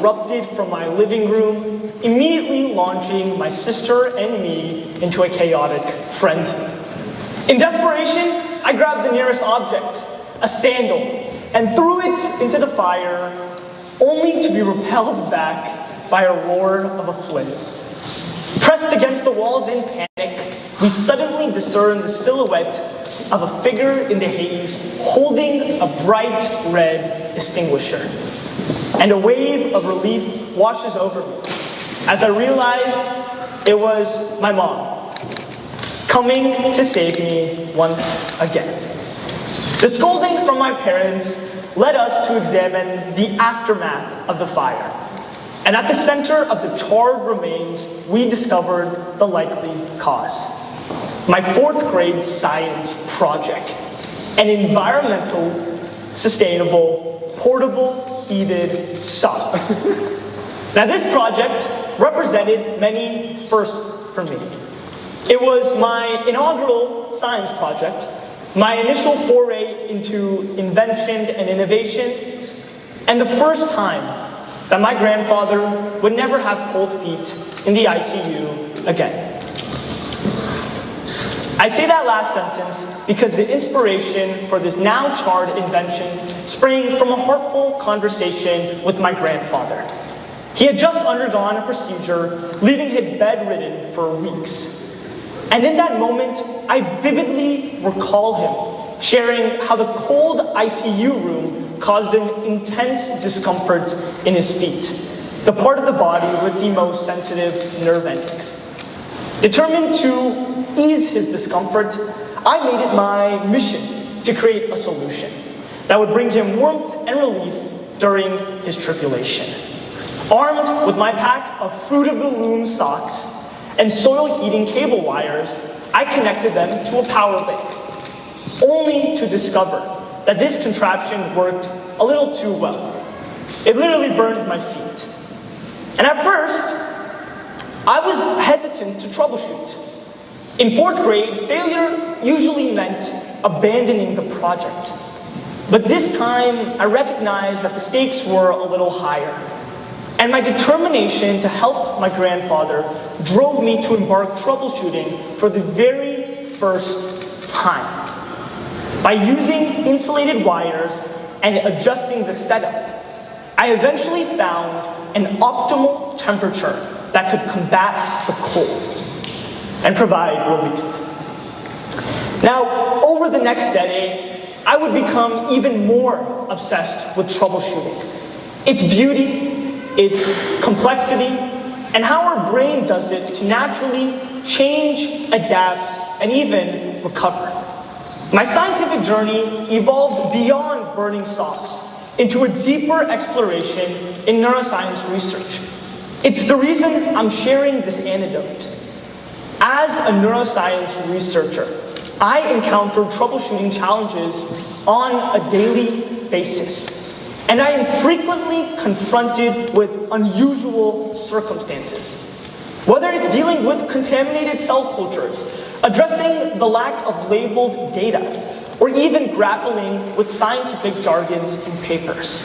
erupted from my living room, immediately launching my sister and me into a chaotic frenzy. In desperation, I grabbed the nearest object, a sandal, and threw it into the fire, only to be repelled back by a roar of a flame. Pressed against the walls in panic, we suddenly discerned the silhouette of a figure in the haze holding a bright red extinguisher. And a wave of relief washes over me as I realized it was my mom, coming to save me once again. The scolding from my parents led us to examine the aftermath of the fire. And at the center of the charred remains, we discovered the likely cause. My 4th grade science project, an environmental, sustainable, portable, heated sock. Now this project represented many firsts for me. It was my inaugural science project, my initial foray into invention and innovation, and the first time that my grandfather would never have cold feet in the ICU again. I say that last sentence because the inspiration for this now charred invention sprang from a heartful conversation with my grandfather. He had just undergone a procedure, leaving him bedridden for weeks. And in that moment, I vividly recall him sharing how the cold ICU room caused him intense discomfort in his feet, the part of the body with the most sensitive nerve endings. Determined to ease his discomfort, I made it my mission to create a solution that would bring him warmth and relief during his tribulation. Armed with my pack of Fruit of the Loom socks and soil heating cable wires, I connected them to a power bank, only to discover that this contraption worked a little too well. It literally burned my feet. And at first, I was hesitant to troubleshoot. In 4th grade, failure usually meant abandoning the project. But this time, I recognized that the stakes were a little higher. And my determination to help my grandfather drove me to embark troubleshooting for the very first time. By using insulated wires and adjusting the setup, I eventually found an optimal temperature that could combat the cold and provide relief. Now, over the next decade, I would become even more obsessed with troubleshooting. Its beauty, its complexity, and how our brain does it to naturally change, adapt, and even recover. My scientific journey evolved beyond burning socks into a deeper exploration in neuroscience research. It's the reason I'm sharing this anecdote. As a neuroscience researcher, I encounter troubleshooting challenges on a daily basis. And I am frequently confronted with unusual circumstances. Whether it's dealing with contaminated cell cultures, addressing the lack of labeled data, or even grappling with scientific jargons and papers.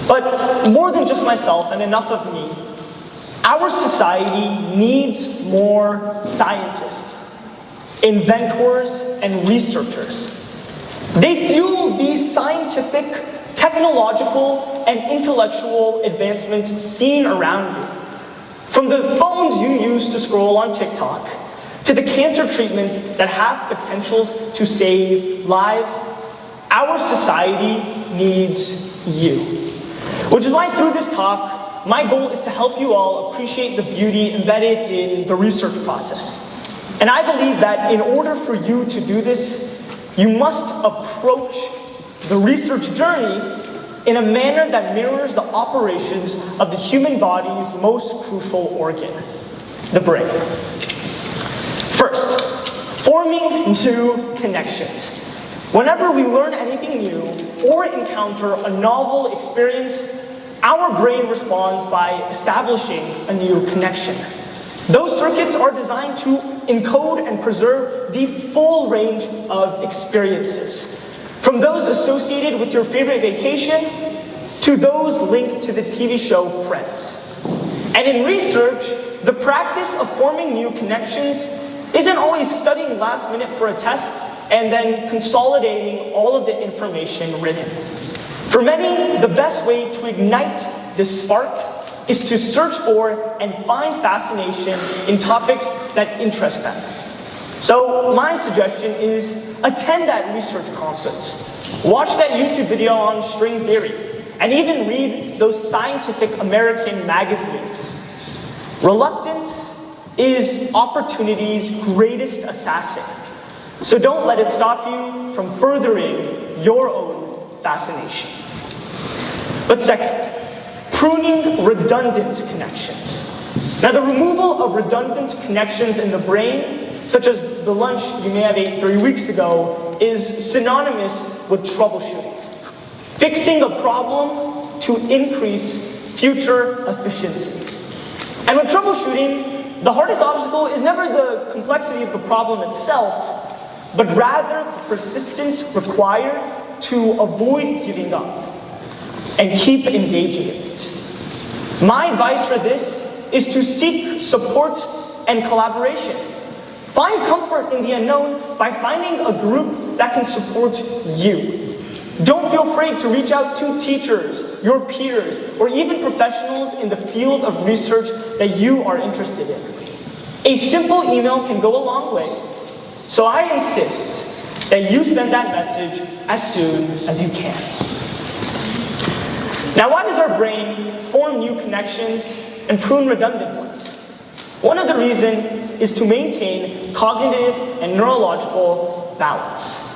But more than just myself and enough of me, our society needs more scientists, inventors, and researchers. They fuel these scientific, technological, and intellectual advancement seen around you. From the phones you use to scroll on TikTok, to the cancer treatments that have potentials to save lives, our society needs you. Which is why through this talk, my goal is to help you all appreciate the beauty embedded in the research process. And I believe that in order for you to do this, you must approach the research journey in a manner that mirrors the operations of the human body's most crucial organ, the brain. First, forming new connections. Whenever we learn anything new or encounter a novel experience, our brain responds by establishing a new connection. Those circuits are designed to encode and preserve the full range of experiences, from those associated with your favorite vacation to those linked to the TV show Friends. And in research, the practice of forming new connections isn't always studying last minute for a test and then consolidating all of the information written. For many, the best way to ignite this spark is to search for and find fascination in topics that interest them. So my suggestion is attend that research conference, watch that YouTube video on string theory, and even read those Scientific American magazines. Reluctance is opportunity's greatest assassin. So don't let it stop you from furthering your own fascination. But second, pruning redundant connections. Now, the removal of redundant connections in the brain, such as the lunch you may have ate 3 weeks ago, is synonymous with troubleshooting. Fixing a problem to increase future efficiency. And with troubleshooting, the hardest obstacle is never the complexity of the problem itself, but rather the persistence required to avoid giving up and keep engaging in it. My advice for this is to seek support and collaboration. Find comfort in the unknown by finding a group that can support you. Don't feel afraid to reach out to teachers, your peers, or even professionals in the field of research that you are interested in. A simple email can go a long way, so I insist that you send that message as soon as you can. Now, why does our brain form new connections and prune redundant ones? One of the reasons is to maintain cognitive and neurological balance.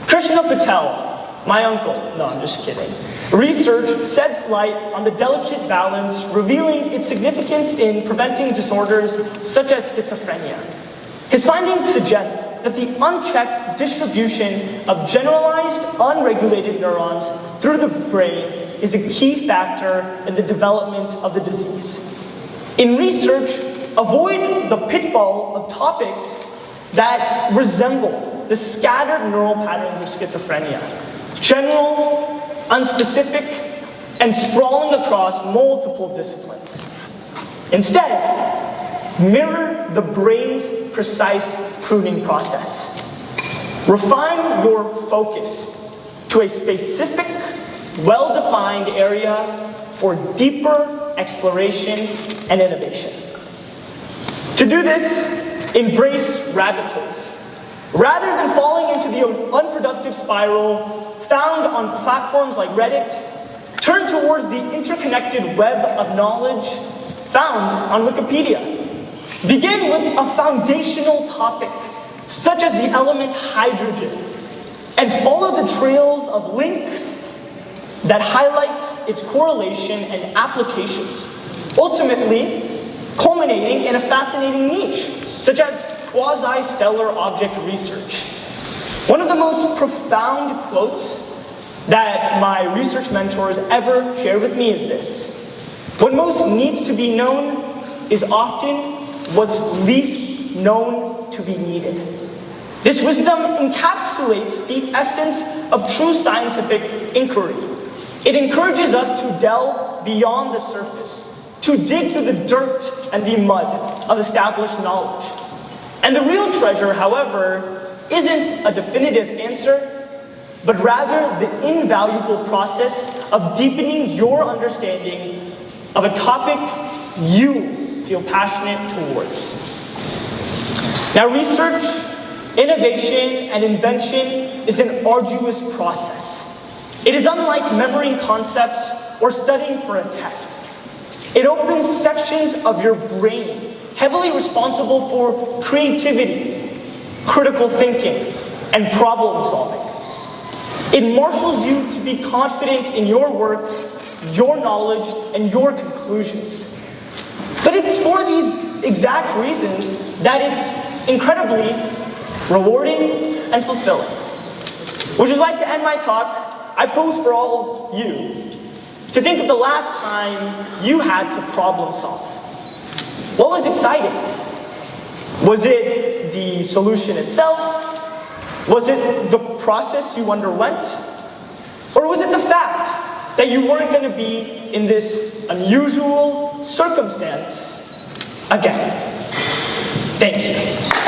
Krishna Patel, my uncle, no, I'm just kidding. Research sheds light on the delicate balance, revealing its significance in preventing disorders such as schizophrenia. His findings suggest that the unchecked distribution of generalized, unregulated neurons through the brain is a key factor in the development of the disease. In research, avoid the pitfall of topics that resemble the scattered neural patterns of schizophrenia. General, unspecific, and sprawling across multiple disciplines. Instead, mirror the brain's precise pruning process. Refine your focus to a specific, well-defined area for deeper exploration and innovation. To do this, embrace rabbit holes. Rather than falling into the unproductive spiral found on platforms like Reddit, turn towards the interconnected web of knowledge found on Wikipedia. Begin with a foundational topic, such as the element hydrogen, and follow the trails of links that highlights its correlation and applications, ultimately culminating in a fascinating niche, such as quasi-stellar object research. One of the most profound quotes that my research mentors ever shared with me is this: what most needs to be known is often what's least known to be needed. This wisdom encapsulates the essence of true scientific inquiry. It encourages us to delve beyond the surface, to dig through the dirt and the mud of established knowledge. And the real treasure, however, isn't a definitive answer, but rather the invaluable process of deepening your understanding of a topic you feel passionate towards. Now, research, innovation, and invention is an arduous process. It is unlike memorizing concepts or studying for a test. It opens sections of your brain heavily responsible for creativity, critical thinking, and problem solving. It marshals you to be confident in your work, your knowledge, and your conclusions. But it's for these exact reasons that it's incredibly rewarding and fulfilling. Which is why, to end my talk, I pose for all you to think of the last time you had to problem solve. What was exciting? Was it the solution itself? Was it the process you underwent? Or was it the fact that you weren't going to be in this unusual circumstance again. Thank you.